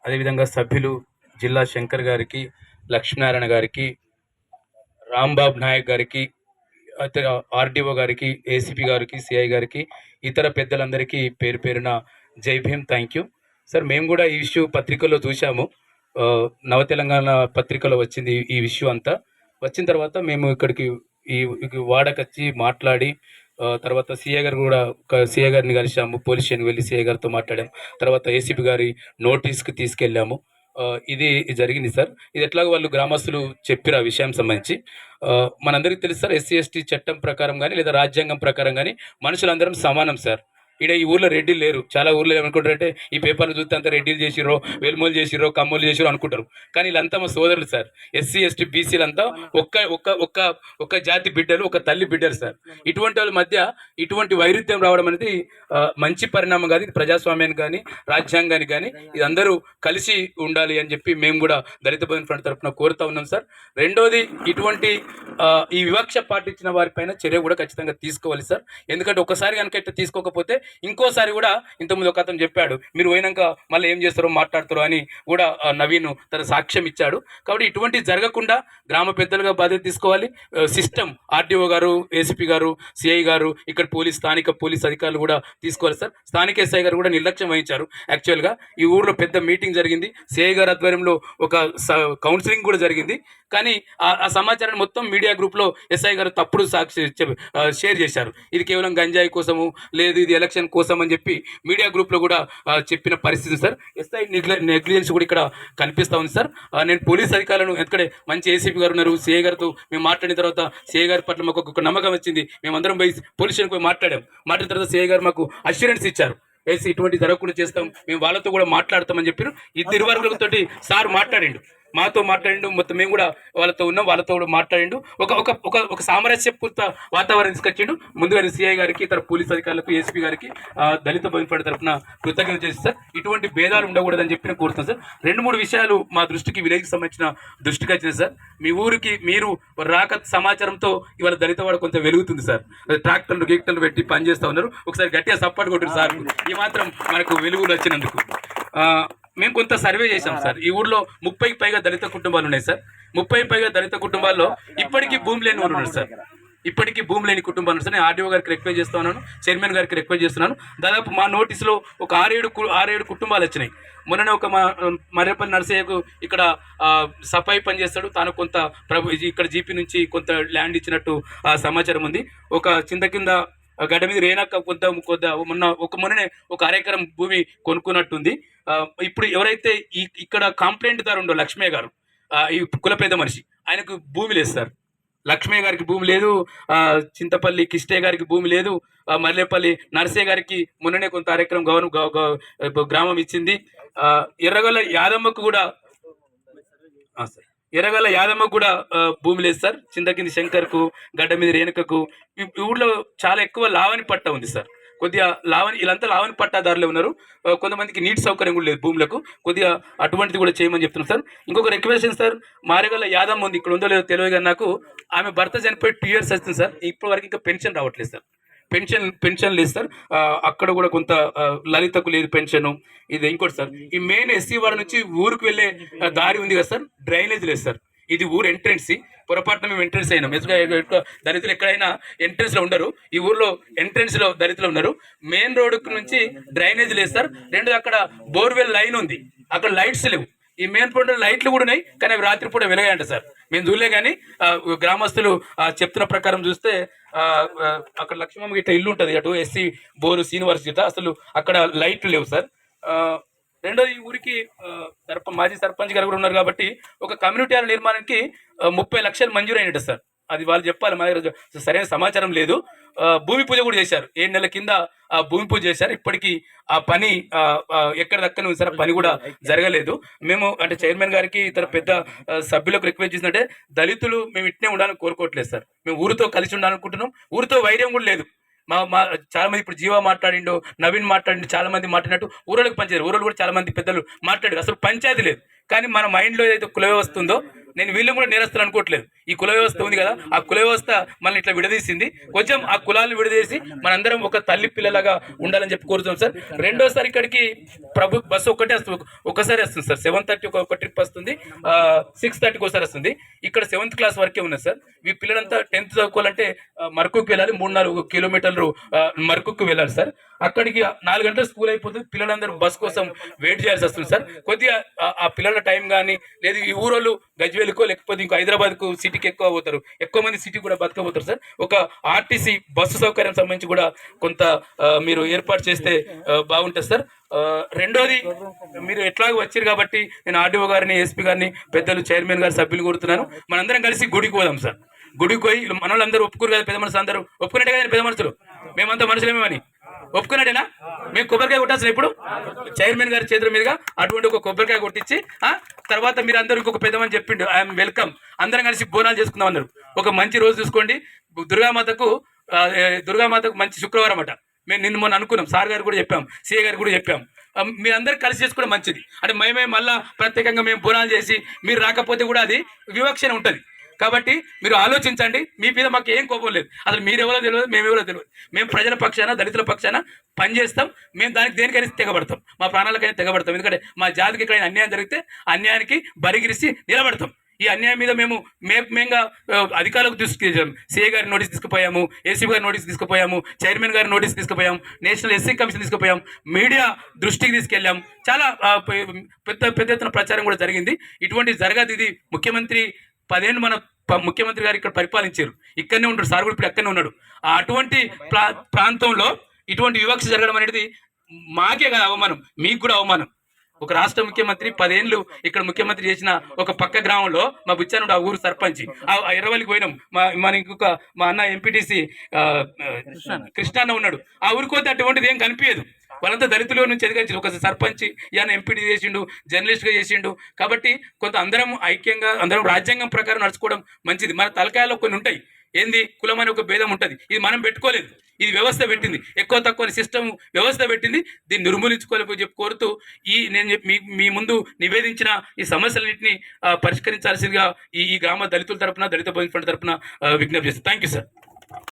అదేవిధంగా సభ్యులు జిల్లా శంకర్ గారికి, లక్ష్మీనారాయణ గారికి, రాంబాబు నాయక్ గారికి, ఆర్డీఓ గారికి, ఏసీపీ గారికి, సిఐ గారికి, ఇతర పెద్దలందరికీ పేరు పేరున జై భీమ్, థ్యాంక్ యూ సార్. మేము కూడా ఈ ఇష్యూ పత్రికల్లో చూసాము. నవ తెలంగాణ పత్రికలో వచ్చింది ఈ ఇష్యూ అంతా. వచ్చిన తర్వాత మేము ఇక్కడికి ఈ వాడకొచ్చి మాట్లాడి తర్వాత సిఐ గారు కూడా సిఐ గారిని కలిసాము. పోలీస్ స్టేషన్కి వెళ్ళి సిఐ గారితో మాట్లాడాము. తర్వాత ఏసీపీ గారి నోటీస్కి తీసుకెళ్ళాము. ఇది జరిగింది సార్. ఇది ఎట్లాగో వాళ్ళు గ్రామస్తులు చెప్పారు ఆ విషయం సంబంధించి. మనందరికీ తెలుసు సార్, ఎస్సీ ఎస్టీ చట్టం ప్రకారం కానీ లేదా రాజ్యాంగం ప్రకారం కానీ మనుషులందరం సమానం సార్. ఈ ఊర్లో రెడ్డిలు లేరు. చాలా ఊర్లో ఏమనుకుంటారంటే ఈ పేపర్లు చూస్తే అంతా రెడ్డిలు చేసిరో, వెలుమోలు చేసిరో, కమ్మోలు చేసిరో అనుకుంటారు. కానీ వీళ్ళంతా మా సోదరులు సార్. ఎస్సీ ఎస్టీ బీసీలంతా ఒక్క ఒక్క ఒక్క ఒక్క జాతి బిడ్డలు, ఒక తల్లి బిడ్డలు సార్. ఇటువంటి వాళ్ళ మధ్య ఇటువంటి వైరుధ్యం రావడం అనేది మంచి పరిణామం కాదు. ఇది ప్రజాస్వామ్యానికి కానీ రాజ్యాంగానికి కానీ ఇది అందరూ కలిసి ఉండాలి అని చెప్పి మేము కూడా దళిత బంధు ఫ్రంట్ తరఫున కోరుతా ఉన్నాం సార్. రెండోది, ఇటువంటి ఈ వివక్ష పాటించిన వారిపైన చర్య కూడా ఖచ్చితంగా తీసుకోవాలి సార్. ఎందుకంటే ఒకసారి కనుక ఇట్లా తీసుకోకపోతే ఇంకోసారి కూడా, ఇంతకుముందు ఒక అతను చెప్పాడు మీరు పోయినాక మళ్ళీ ఏం చేస్తారో మాట్లాడతారో అని కూడా నవీన్ తన సాక్ష్యం ఇచ్చాడు. కాబట్టి ఇటువంటి జరగకుండా గ్రామ పెద్దలుగా బాధ్యత తీసుకోవాలి. సిస్టమ్ ఆర్డీఓ గారు, ఏసీపీ గారు, సిఐ గారు, ఇక్కడ స్థానిక పోలీస్ అధికారులు కూడా తీసుకోవాలి సార్. స్థానిక ఎస్ఐ గారు కూడా నిర్లక్ష్యం వహించారు. యాక్చువల్గా ఈ ఊర్లో పెద్ద మీటింగ్ జరిగింది. సిఐ గారి ఆధ్వర్యంలో ఒక కౌన్సిలింగ్ కూడా జరిగింది. కానీ ఆ సమాచారాన్ని మొత్తం మీడియా గ్రూప్లో ఎస్ఐ గారు తప్పుడు షేర్ చేశారు. ఇది కేవలం గంజాయి కోసము, లేదు ఇది ఎలక్షన్ కోసం అని చెప్పి మీడియా గ్రూప్లో కూడా చెప్పిన పరిస్థితి సార్. ఎస్ఐ నెగ్లిజెన్స్ కూడా ఇక్కడ కనిపిస్తూ ఉంది సార్. నేను పోలీస్ అధికారులను, ఎందుకంటే మంచి ఏసీపీ గారు ఉన్నారు, సిఐ గారితో మేము మాట్లాడిన తర్వాత సిఐ గారి పట్ల మాకు ఒక నమ్మకం వచ్చింది. మేమందరం పోయి పోలీస్ స్టేషన్కి పోయి మాట్లాడిన తర్వాత సిఐ గారు మాకు అష్యూరెన్స్ ఇచ్చారు. వేసి ఇటువంటి జరగకుండా చేస్తాం, మేము వాళ్ళతో కూడా మాట్లాడతామని చెప్పారు. ఇద్దరు వర్గులతో సార్ మాట్లాడిండు, మాతో మాట్లాడిండు, మొత్తం మేము కూడా వాళ్ళతో ఉన్నాం, వాళ్ళతో కూడా మాట్లాడిండు. ఒక ఒక ఒక ఒక సామరస్యపూర్త వాతావరణం తీసుకొచ్చిండు. ముందుగా సిఐ గారికి, ఇతర పోలీస్ అధికారులకు, ఏసీపీ గారికి దళిత బంధు ఫ్రంట్ తరఫున కృతజ్ఞత చేసి సార్. ఇటువంటి భేదాలు ఉండకూడదని చెప్పి నేను కోరుతున్నాను సార్. 2-3 విషయాలు మా దృష్టికి, విలేజ్కి సంబంధించిన దృష్టికి వచ్చింది సార్. మీ ఊరికి మీరు రాక సమాచారంతో ఇవాళ దళిత వాడు కొంత వెలుగుతుంది సార్. ట్రాక్టర్లు గీక్టర్లు పెట్టి పనిచేస్తూ ఉన్నారు. ఒకసారి గట్టిగా సపోర్ట్ కొట్టారు సార్. ఈ మాత్రం మనకు వెలుగులు వచ్చినందుకు. మేము కొంత సర్వే చేశాం సార్. ఈ ఊర్లో 30కి పైగా దళిత కుటుంబాలు ఉన్నాయి సార్. 30కి పైగా దళిత కుటుంబాల్లో ఇప్పటికీ భూమి లేని వారు ఉన్నారు సార్. ఇప్పటికీ భూమి లేని కుటుంబాలు సార్. నేను ఆర్డీఓ గారికి రిక్వెస్ట్ చేస్తా ఉన్నాను, చైర్మన్ గారికి రిక్వెస్ట్ చేస్తున్నాను. దాదాపు మా నోటీసులో ఒక 6-7 కుటుంబాలు వచ్చినాయి. మొన్ననే ఒక మర్రేపల్లి నర్సయ్యకు ఇక్కడ సఫాయి పని చేస్తాడు, తాను కొంత ఇక్కడ జీపీ నుంచి కొంత ల్యాండ్ ఇచ్చినట్టు సమాచారం ఉంది. ఒక కింద గడ్డ మీద రేనాక మొన్ననే ఒక 1 ఎకరం భూమి కొనుక్కున్నట్టుంది. ఇప్పుడు ఎవరైతే ఇక్కడ కంప్లైంట్ దారు ఉండో లక్ష్మయ్య గారు, ఈ కులపేద మనిషి, ఆయనకు భూమి లేదు సార్. లక్ష్మయ్య గారికి భూమి లేదు, చింతపల్లి కిష్టయ్య గారికి భూమి లేదు, మల్లేపల్లి నర్సయ్య గారికి మొన్ననే కొంత 1 ఎకరం గ్రామం ఇచ్చింది. ఎర్రగొల్ల యాదమ్మకు కూడా కూడా భూమి లేదు సార్. చింతకింది శంకర్కు, గడ్డ మీద రేణుకకు, ఈ ఊళ్ళో చాలా ఎక్కువ లావణి పట్ట ఉంది సార్. కొద్దిగా వీళ్ళంతా లావణి పట్టాదారులే ఉన్నారు. కొంతమందికి నీటి సౌకర్యం కూడా లేదు భూములకు. కొద్దిగా అటువంటిది కూడా చేయమని చెప్తున్నాం సార్. ఇంకొక రిక్వెస్ట్ సార్, మారేగల్ల యాదమ్మ ఉంది, ఇక్కడ ఉందో లేదో తెలియదు కానీ నాకు, ఆమె భర్త చనిపోయి 2 years వస్తుంది సార్. ఇప్పటి వరకు ఇంకా పెన్షన్ రావట్లేదు సార్. పెన్షన్ లేదు సార్. అక్కడ కూడా కొంత లలితకు లేదు పెన్షన్. ఇది ఇంకోటి సార్, ఈ మెయిన్ ఎస్సీ వాడ నుంచి ఊరికి వెళ్ళే దారి ఉంది కదా సార్, డ్రైనేజ్ లేదు సార్. ఇది ఊరు ఎంట్రెన్స్. పొరపాటున మేము ఎంట్రెన్స్ అయినాం. దళితులు ఎక్కడైనా ఎంట్రెన్స్లో ఉండరు. ఈ ఊర్లో ఎంట్రెన్స్లో దళితులు ఉన్నారు. మెయిన్ రోడ్డు నుంచి డ్రైనేజ్ లేదు సార్. 2 అక్కడ బోర్వెల్ లైన్ ఉంది, అక్కడ లైట్స్ లేవు. ఈ మెయిన్ రోడ్ లైట్లు కూడా ఉన్నాయి, కానీ అవి రాత్రిపూట వెలగాయంట సార్. మేము చూడలే, కానీ గ్రామస్తులు చెప్తున్న ప్రకారం చూస్తే అక్కడ లక్ష్మమ్మ ఇట్లా ఇల్లు ఉంటుంది, అటు ఎస్సీ బోరు శ్రీనివాస్ జిత, అసలు అక్కడ లైట్లు లేవు సార్. రెండోది, ఈ ఊరికి మాజీ సర్పంచ్ గారు కూడా ఉన్నారు కాబట్టి ఒక కమ్యూనిటీ హాల్ నిర్మాణానికి 30 లక్షలు మంజూరు అయినట్టు సార్. అది వాళ్ళు చెప్పాలి, మా దగ్గర సరైన సమాచారం లేదు. భూమి పూజ కూడా చేశారు, 7 నెలల కింద భూమి పూజ చేశారు. ఇప్పటికీ ఆ పని ఎక్కడ దక్కని ఉంది సార్, పని కూడా జరగలేదు. మేము అంటే చైర్మన్ గారికి, ఇతర పెద్ద సభ్యులకు రిక్వెస్ట్ చేసినట్టే, దళితులు మేము ఇట్నే ఉండాలని కోరుకోవట్లేదు సార్. మేము ఊరితో కలిసి ఉండాలనుకుంటున్నాం. ఊరితో వైర్యం కూడా లేదు. చాలా మంది ఇప్పుడు జీవా మాట్లాడిండు, నవీన్ మాట్లాడిండు, చాలా మంది మాట్లాడినట్టు ఊరలకు పంచారు. ఊరలు కూడా చాలా మంది పెద్దలు మాట్లాడారు. అసలు పంచాయతీ లేదు. కానీ మన మైండ్లో ఏదైతే కుల వ్యవస్థ ఉందో, నేను వీళ్ళని కూడా నేరస్తులు అనుకోవట్లేదు. ఈ కుల వ్యవస్థ ఉంది కదా, ఆ కుల వ్యవస్థ మనల్ని ఇట్లా విడదీసింది. కొంచెం ఆ కులాలను విడదీసి మనందరం ఒక తల్లి పిల్లలాగా ఉండాలని చెప్పి కోరుతున్నాం సార్. రెండోసారి ఇక్కడికి బస్సు ఒక్కటే వస్తుంది, ఒకసారి వస్తుంది సార్. 7:30 ఒక ట్రిప్ వస్తుంది, 6:30 ఒకసారి వస్తుంది. ఇక్కడ 7th క్లాస్ వరకే ఉన్నది సార్. ఈ పిల్లలంతా 10th చదువుకోవాలంటే మరకుకు వెళ్ళాలి, 3-4 కిలోమీటర్లు మరకుకు వెళ్ళాలి సార్. అక్కడికి 4 గంటల స్కూల్ అయిపోతుంది, పిల్లలందరూ బస్ కోసం వెయిట్ చేయాల్సి వస్తుంది సార్. కొద్దిగా ఆ పిల్లల టైం కానీ లేదు, ఈ ఊరోళ్ళు గజ్వేల్కో లేకపోతే ఇంకో హైదరాబాద్కు సిటీకి ఎక్కువ పోతారు, ఎక్కువ మంది సిటీ కూడా బతకపోతారు సార్. ఒక ఆర్టీసీ బస్సు సౌకర్యం సంబంధించి కూడా కొంత మీరు ఏర్పాటు చేస్తే బాగుంటుంది సార్. రెండోది, మీరు ఎట్లాగో వచ్చారు కాబట్టి నేను ఆర్డీఓ గారిని, ఎస్పీ గారిని, పెద్దలు, చైర్మన్ గారి సభ్యులు కోరుతున్నాను, మనందరం కలిసి గుడికి పోదాం సార్. గుడికి పోయి మన వాళ్ళందరూ ఒప్పుకోరు కదా, పెద్ద మనుషులు అందరూ ఒప్పుకున్నట్టే కదా, పెద్ద మనుషులు మేమంతా మనుషులేమని ఒప్పుకున్నట్టేనా? మేము కొబ్బరికాయ కొట్టాల్సిన ఇప్పుడు చైర్మన్ గారి చేతుల మీదుగా అటువంటి ఒక కొబ్బరికాయ కొట్టించి తర్వాత మీరు అందరూ ఇంకొక పెద్దమని చెప్పిండు, ఐఎమ్ వెల్కమ్, అందరం కలిసి బోనాలు చేసుకుందాం అన్నారు. ఒక మంచి రోజు చూసుకోండి, దుర్గామాతకు మంచి శుక్రవారం అట. మేము నిన్న మొన్న అనుకున్నాం, సార్ గారు కూడా చెప్పాం, సిఏ గారు కూడా చెప్పాం, మీరందరూ కలిసి చేసుకోవడం మంచిది. అంటే మేమే మళ్ళా ప్రత్యేకంగా మేము బోనాలు చేసి మీరు రాకపోతే కూడా అది వివక్షణ ఉంటుంది. కాబట్టి మీరు ఆలోచించండి, మీ మీద మాకు ఏం కోపం లేదు, అసలు మీరెవరో తెలియదు, మేమెవరో తెలియదు. మేము ప్రజల పక్షాన, దళితుల పక్షాన పనిచేస్తాం. మేము దానికి దేనికైనా తెగబడతాం, మా ప్రాణాలకైనా తెగబడతాం. ఎందుకంటే మా జాతికి ఎక్కడైనా అన్యాయం జరిగితే అన్యాయానికి బరిగిరిసి నిలబడతాం. ఈ అన్యాయం మీద మేంగా అధికారులకు తీసుకెళ్ళాము, సిఐ గారి నోటీస్ తీసుకుపోయాము, ఏసీబీ గారి నోటీస్ తీసుకుపోయాము, చైర్మన్ గారి నోటీస్ తీసుకుపోయాం, నేషనల్ ఎస్సీ కమిషన్ తీసుకుపోయాం, మీడియా దృష్టికి తీసుకెళ్ళాం. చాలా పెద్ద ఎత్తున ప్రచారం కూడా జరిగింది. ఇటువంటి జరగదు. ఇది ముఖ్యమంత్రి 10 ఏళ్ళు మన ముఖ్యమంత్రి గారు ఇక్కడ పరిపాలించారు, ఇక్కడనే ఉంటాడు, సార్ కూడా ఇప్పుడు అక్కడనే ఉన్నాడు. అటువంటి ప్రాంతంలో ఇటువంటి వివక్ష జరగడం అనేది మాకే కదా అవమానం, మీకు కూడా అవమానం. ఒక రాష్ట్ర ముఖ్యమంత్రి 10 ఏళ్ళు ఇక్కడ ముఖ్యమంత్రి చేసిన ఒక పక్క గ్రామంలో మా బుచ్చానుడు, ఆ ఊరు సర్పంచ్, ఆ ఎర్రవల్లికి పోయినాం. మా అన్న ఎంపీటీసీ కృష్ణ ఉన్నాడు, ఆ ఊరికి పోతే అటువంటిది ఏం కనిపించదు. వాళ్ళంతా దళితుల నుంచి ఎదిగించారు. ఒక సర్పంచ్ ఈయన ఎంపీటీ చేసిండు, జర్నలిస్ట్గా చేసిండు. కాబట్టి కొంత అందరం ఐక్యంగా, అందరం రాజ్యాంగం ప్రకారం నడుచుకోవడం మంచిది. మన తలకాయలో కొన్ని ఉంటాయి, ఏంది కులం అనే ఒక భేదం ఉంటుంది, ఇది మనం పెట్టుకోలేదు, ఇది వ్యవస్థ పెట్టింది, ఎక్కువ తక్కువ సిస్టమ్ వ్యవస్థ పెట్టింది. దీన్ని నిర్మూలించుకోలేకపోయి చెప్పి కోరుతూ నేను మీ ముందు నివేదించిన ఈ సమస్యలన్నింటినీ పరిష్కరించాల్సిందిగా ఈ గ్రామ దళితుల తరపున, దళిత భోజన ఫండ్ తరపున విజ్ఞప్తి చేస్తాను. Thank you sir.